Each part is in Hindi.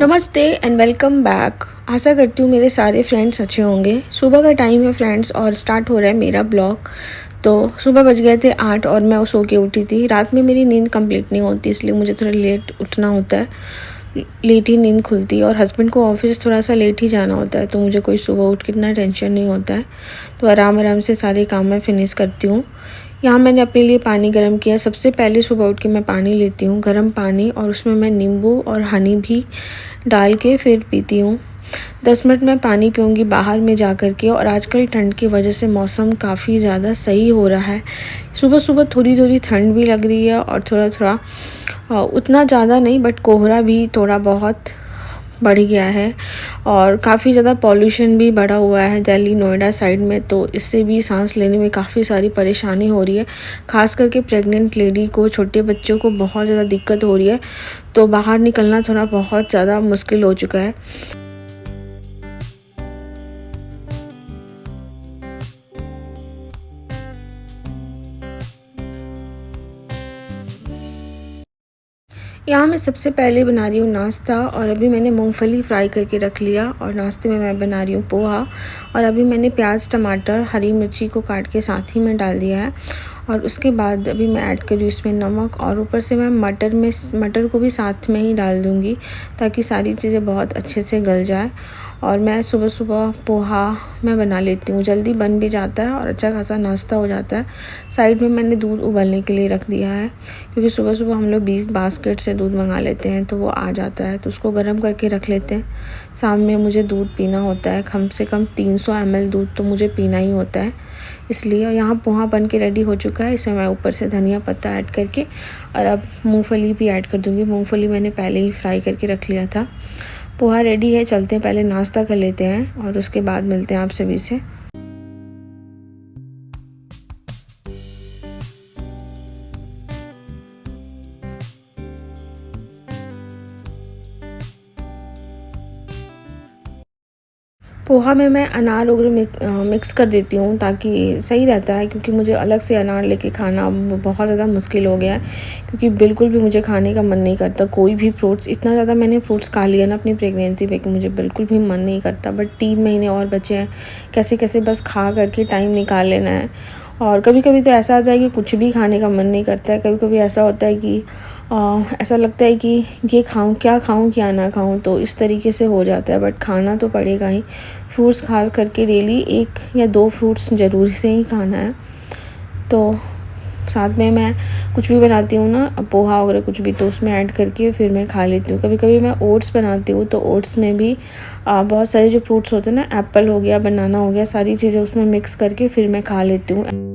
नमस्ते एंड वेलकम बैक। आशा करती हूँ मेरे सारे फ्रेंड्स अच्छे होंगे। सुबह का टाइम है फ्रेंड्स और स्टार्ट हो रहा है मेरा ब्लॉग। तो सुबह बज गए थे 8 और मैं सो के उठी थी। रात में मेरी नींद कंप्लीट नहीं होती, इसलिए मुझे थोड़ा लेट उठना होता है, लेट ही नींद खुलती है। और हस्बैंड को ऑफिस थोड़ा सा लेट ही जाना होता है, तो मुझे कोई सुबह उठ के इतना टेंशन नहीं होता है। तो आराम आराम से सारे काम मैं फिनिश करती हूँ। यहाँ मैंने अपने लिए पानी गर्म किया। सबसे पहले सुबह उठ के मैं पानी लेती हूँ, गर्म पानी, और उसमें मैं नींबू और हनी भी डाल के फिर पीती हूँ। 10 मिनट मैं पानी पीऊँगी बाहर में जा कर के। और आजकल ठंड की वजह से मौसम काफ़ी ज़्यादा सही हो रहा है। सुबह सुबह थोड़ी थोड़ी ठंड भी लग रही है और थोड़ा थोड़ा उतना ज़्यादा नहीं, बट कोहरा भी थोड़ा बहुत बढ़ गया है। और काफ़ी ज़्यादा पॉल्यूशन भी बढ़ा हुआ है दिल्ली नोएडा साइड में, तो इससे भी सांस लेने में काफ़ी सारी परेशानी हो रही है। ख़ास करके प्रेग्नेंट लेडी को, छोटे बच्चों को बहुत ज़्यादा दिक्कत हो रही है। तो बाहर निकलना थोड़ा बहुत ज़्यादा मुश्किल हो चुका है। यहाँ मैं सबसे पहले बना रही हूँ नाश्ता, और अभी मैंने मूंगफली फ्राई करके रख लिया। और नाश्ते में मैं बना रही हूँ पोहा। और अभी मैंने प्याज, टमाटर, हरी मिर्ची को काट के साथ ही में डाल दिया है। और उसके बाद अभी मैं ऐड कर रही हूँ इसमें नमक, और ऊपर से मैं मटर को भी साथ में ही डाल दूँगी, ताकि सारी चीज़ें बहुत अच्छे से गल जाए। और मैं सुबह सुबह पोहा मैं बना लेती हूँ, जल्दी बन भी जाता है और अच्छा खासा नाश्ता हो जाता है। साइड में मैंने दूध उबलने के लिए रख दिया है, क्योंकि सुबह सुबह हम लोग बिग बास्केट से दूध मंगा लेते हैं, तो वो आ जाता है, तो उसको गर्म करके रख लेते हैं। शाम में मुझे दूध पीना होता है, कम से कम 300 ml दूध तो मुझे पीना ही होता है। इसलिए यहाँ पोहा बन के रेडी हो चुका है। इसे मैं ऊपर से धनिया पत्ता ऐड करके, और अब मूंगफली भी ऐड कर दूँगी। मूंगफली मैंने पहले ही फ्राई करके रख लिया था। पोहा रेडी है, चलते हैं पहले नाश्ता कर लेते हैं और उसके बाद मिलते हैं आप सभी से। पोहा में मैं अनार वगैरह मिक्स कर देती हूँ, ताकि सही रहता है, क्योंकि मुझे अलग से अनार लेके खाना बहुत ज़्यादा मुश्किल हो गया है। क्योंकि बिल्कुल भी मुझे खाने का मन नहीं करता कोई भी फ्रूट्स। इतना ज़्यादा मैंने फ्रूट्स खा लिया ना अपनी प्रेगनेंसी में कि मुझे बिल्कुल भी मन नहीं करता। बट 3 महीने और बचे हैं, कैसे कैसे बस खा करके टाइम निकाल लेना है। और कभी कभी तो ऐसा होता है कि कुछ भी खाने का मन नहीं करता है। कभी कभी ऐसा होता है कि ऐसा लगता है कि ये खाऊं क्या ना खाऊं, तो इस तरीके से हो जाता है। बट खाना तो पड़ेगा ही। फ्रूट्स खास करके डेली 1 या 2 फ्रूट्स ज़रूर से ही खाना है। तो साथ में मैं कुछ भी बनाती हूँ ना, पोहा वगैरह कुछ भी, तो उसमें ऐड करके फिर मैं खा लेती हूँ। कभी कभी मैं ओट्स बनाती हूँ, तो ओट्स में भी बहुत सारे जो फ्रूट्स होते हैं ना, एप्पल हो गया, बनाना हो गया, सारी चीज़ें उसमें मिक्स करके फिर मैं खा लेती हूँ।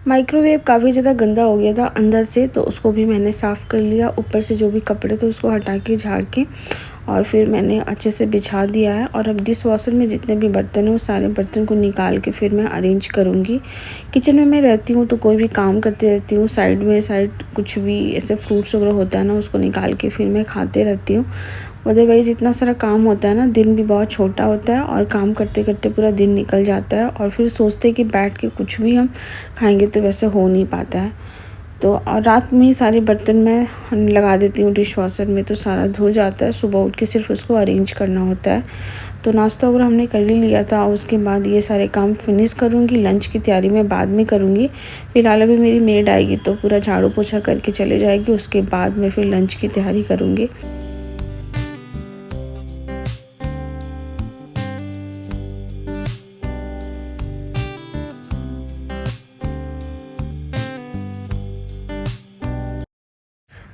माइक्रोवेव काफ़ी ज़्यादा गंदा हो गया था अंदर से, तो उसको भी मैंने साफ़ कर लिया। ऊपर से जो भी कपड़े थे उसको हटा के, झाड़ के, और फिर मैंने अच्छे से बिछा दिया है। और अब डिश वॉशर में जितने भी बर्तन हैं, वो सारे बर्तन को निकाल के फिर मैं अरेंज करूँगी। किचन में मैं रहती हूँ तो कोई भी काम करती रहती हूँ। साइड कुछ भी ऐसे फ्रूट्स वगैरह होता है ना, उसको निकाल के फिर मैं खाते रहती हूँ। अदरवाइज़ इतना सारा काम होता है ना, दिन भी बहुत छोटा होता है और काम करते करते पूरा दिन निकल जाता है। और फिर सोचते हैं कि बैठ के कुछ भी हम खाएंगे, तो वैसे हो नहीं पाता है। तो और रात में ही सारे बर्तन मैं लगा देती हूँ डिश वॉशर में, तो सारा धुल जाता है। सुबह उठ के सिर्फ उसको अरेंज करना होता है। तो नाश्ता वगैरह हमने कर ही लिया था। उसके बाद ये सारे काम फिनिश करूँगी। लंच की तैयारी मैं बाद में करूँगी। फिलहाल अभी मेरी मेड आएगी तो पूरा झाड़ू पोछा करके चले जाएगी। उसके बाद मैं फिर लंच की तैयारी करूँगी।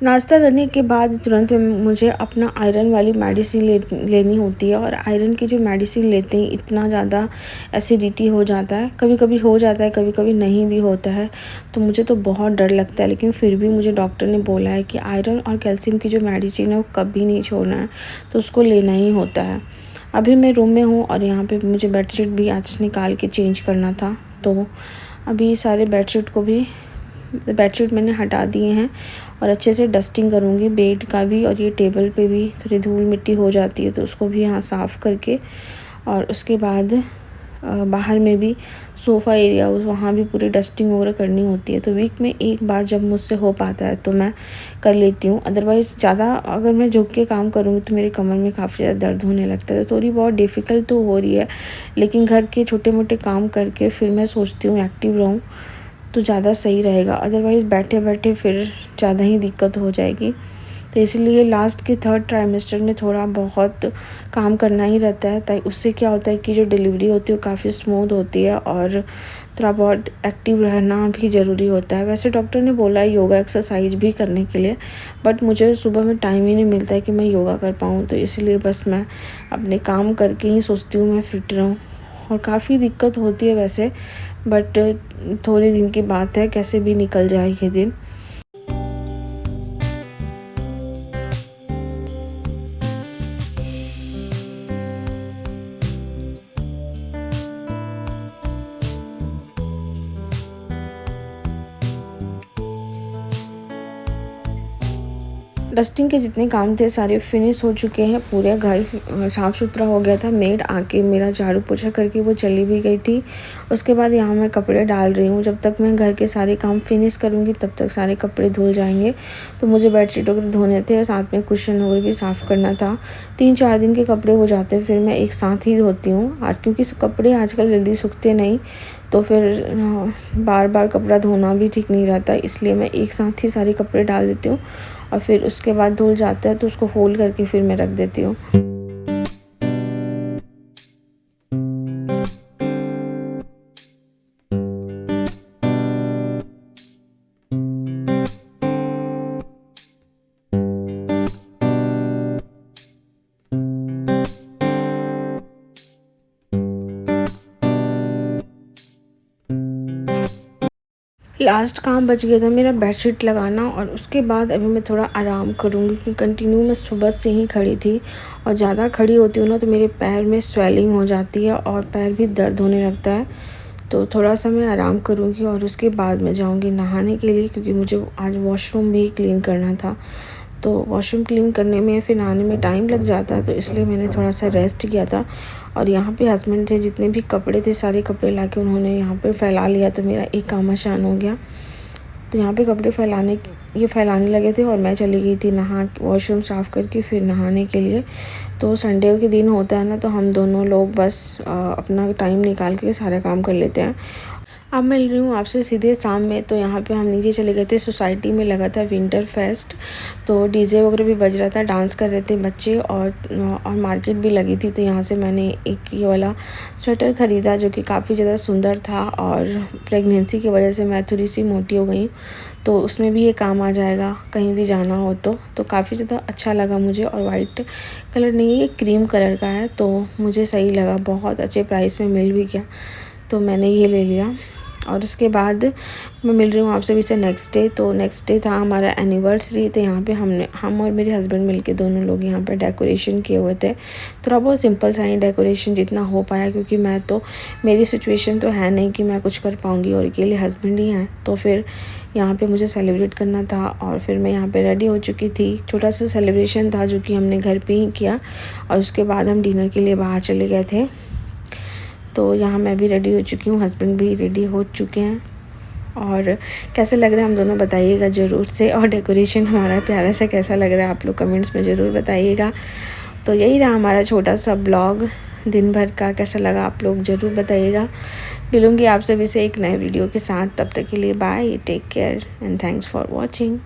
नाश्ता करने के बाद तुरंत मुझे अपना आयरन वाली मेडिसिन लेनी होती है। और आयरन की जो मेडिसिन लेते हैं, इतना ज़्यादा एसिडिटी हो जाता है। कभी कभी हो जाता है, कभी कभी नहीं भी होता है। तो मुझे तो बहुत डर लगता है, लेकिन फिर भी मुझे डॉक्टर ने बोला है कि आयरन और कैल्शियम की जो मेडिसिन है वो कभी नहीं छोड़ना है, तो उसको लेना ही होता है। अभी मैं रूम में हूँ और यहाँ पे मुझे बेडशीट भी आज निकाल के चेंज करना था, तो अभी सारे बेडशीट को भी बेडशीट मैंने हटा दिए हैं और अच्छे से डस्टिंग करूँगी बेड का भी, और ये टेबल पे भी थोड़ी धूल मिट्टी हो जाती है तो उसको भी यहाँ साफ़ करके, और उसके बाद बाहर में भी सोफ़ा एरिया वहाँ भी पूरी डस्टिंग वगैरह करनी होती है। तो वीक में एक बार जब मुझसे हो पाता है तो मैं कर लेती हूँ, अदरवाइज़ ज़्यादा अगर मैं झुक के काम करूँगी तो मेरे कमर में काफ़ी ज़्यादा दर्द होने लगता है। तो थोड़ी बहुत डिफ़िकल्ट तो हो रही है, लेकिन घर के छोटे मोटे काम करके फिर मैं सोचती हूँ एक्टिव रहूँ तो ज़्यादा सही रहेगा, अदरवाइज़ बैठे बैठे फिर ज़्यादा ही दिक्कत हो जाएगी। तो इसलिए लास्ट के 3rd ट्राइमेस्टर में थोड़ा बहुत काम करना ही रहता है, ताकि उससे क्या होता है कि जो डिलीवरी होती है वो काफ़ी स्मूथ होती है, और थोड़ा बहुत एक्टिव रहना भी ज़रूरी होता है। वैसे डॉक्टर ने बोला है योगा एक्सरसाइज भी करने के लिए, बट मुझे सुबह में टाइम ही नहीं मिलता है कि मैं योगा कर पाऊँ, तो इसलिए बस मैं अपने काम करके ही सोचती हूँ मैं फ़िट रहूँ। और काफ़ी दिक्कत होती है वैसे, बट थोड़े दिन की बात है, कैसे भी निकल जाए ये दिन। डस्टिंग के जितने काम थे सारे फिनिश हो चुके हैं, पूरे घर साफ़ सुथरा हो गया था। मेड आके मेरा झाड़ू पोछा करके वो चली भी गई थी। उसके बाद यहाँ मैं कपड़े डाल रही हूँ। जब तक मैं घर के सारे काम फिनिश करूँगी तब तक सारे कपड़े धुल जाएंगे। तो मुझे बेडशीट वगैरह धोने थे और साथ में कुशन वगैरह भी साफ़ करना था। 3-4 दिन के कपड़े हो जाते हैं, फिर मैं एक साथ ही धोती हूँ आज, क्योंकि कपड़े आजकल जल्दी सूखते नहीं, तो फिर बार बार कपड़ा धोना भी ठीक नहीं रहता, इसलिए मैं एक साथ ही सारे कपड़े डाल देती हूँ और फिर उसके बाद धुल जाता है तो उसको फोल्ड करके फिर मैं रख देती हूँ। लास्ट काम बच गया था मेरा बेडशीट लगाना, और उसके बाद अभी मैं थोड़ा आराम करूँगी, क्योंकि कंटिन्यू मैं सुबह से ही खड़ी थी, और ज़्यादा खड़ी होती हूँ ना तो मेरे पैर में स्वेलिंग हो जाती है और पैर भी दर्द होने लगता है। तो थोड़ा सा मैं आराम करूँगी और उसके बाद मैं जाऊँगी नहाने के लिए, क्योंकि मुझे आज वॉशरूम भी क्लीन करना था। तो वॉशरूम क्लीन करने में फिर नहाने में टाइम लग जाता है, तो इसलिए मैंने थोड़ा सा रेस्ट किया था। और यहाँ पे हस्बैंड थे, जितने भी कपड़े थे सारे कपड़े लाके उन्होंने यहाँ पे फैला लिया, तो मेरा एक काम आसान हो गया। तो यहाँ पे कपड़े फैलाने लगे थे और मैं चली गई थी नहा वॉशरूम साफ़ करके फिर नहाने के लिए। तो संडे के दिन होता है ना, तो हम दोनों लोग बस अपना टाइम निकाल के सारा काम कर लेते हैं। अब मिल रही हूँ आपसे सीधे शाम में। तो यहाँ पे हम नीचे चले गए थे, सोसाइटी में लगा था विंटर फेस्ट, तो डीजे वगैरह भी बज रहा था, डांस कर रहे थे बच्चे, और मार्केट भी लगी थी। तो यहाँ से मैंने एक ये वाला स्वेटर ख़रीदा जो कि काफ़ी ज़्यादा सुंदर था, और प्रेगनेंसी की वजह से मैं थोड़ी सी मोटी हो गई, तो उसमें भी ये काम आ जाएगा कहीं भी जाना हो तो काफ़ी ज़्यादा अच्छा लगा मुझे। और वाइट कलर नहीं है, क्रीम कलर का है, तो मुझे सही लगा, बहुत अच्छे प्राइस में मिल भी गया, तो मैंने ये ले लिया। और उसके बाद मैं मिल रही हूँ आप सभी से नेक्स्ट डे। तो नेक्स्ट डे था हमारा एनिवर्सरी, तो यहाँ पे हम और मेरे हस्बैंड मिलके दोनों लोग यहाँ पे डेकोरेशन किए हुए थे। थोड़ा बहुत सिंपल सा ही डेकोरेशन जितना हो पाया, क्योंकि मेरी सिचुएशन तो है नहीं कि मैं कुछ कर पाऊँगी, और अकेले हस्बैंड ही हैं, तो फिर यहाँ पे मुझे सेलिब्रेट करना था। और फिर मैं यहाँ पे रेडी हो चुकी थी, छोटा सा सेलिब्रेशन था जो कि हमने घर पे ही किया, और उसके बाद हम डिनर के लिए बाहर चले गए थे। तो यहाँ मैं भी रेडी हो चुकी हूँ, हस्बैंड भी रेडी हो चुके हैं, और कैसे लग रहा है हम दोनों बताइएगा ज़रूर से। और डेकोरेशन हमारा प्यारा सा कैसा लग रहा है आप लोग कमेंट्स में ज़रूर बताइएगा। तो यही रहा हमारा छोटा सा ब्लॉग दिन भर का, कैसा लगा आप लोग ज़रूर बताइएगा। मिलूँगी आप सभी से एक नए वीडियो के साथ, तब तक के लिए bye, take care and thanks for watching.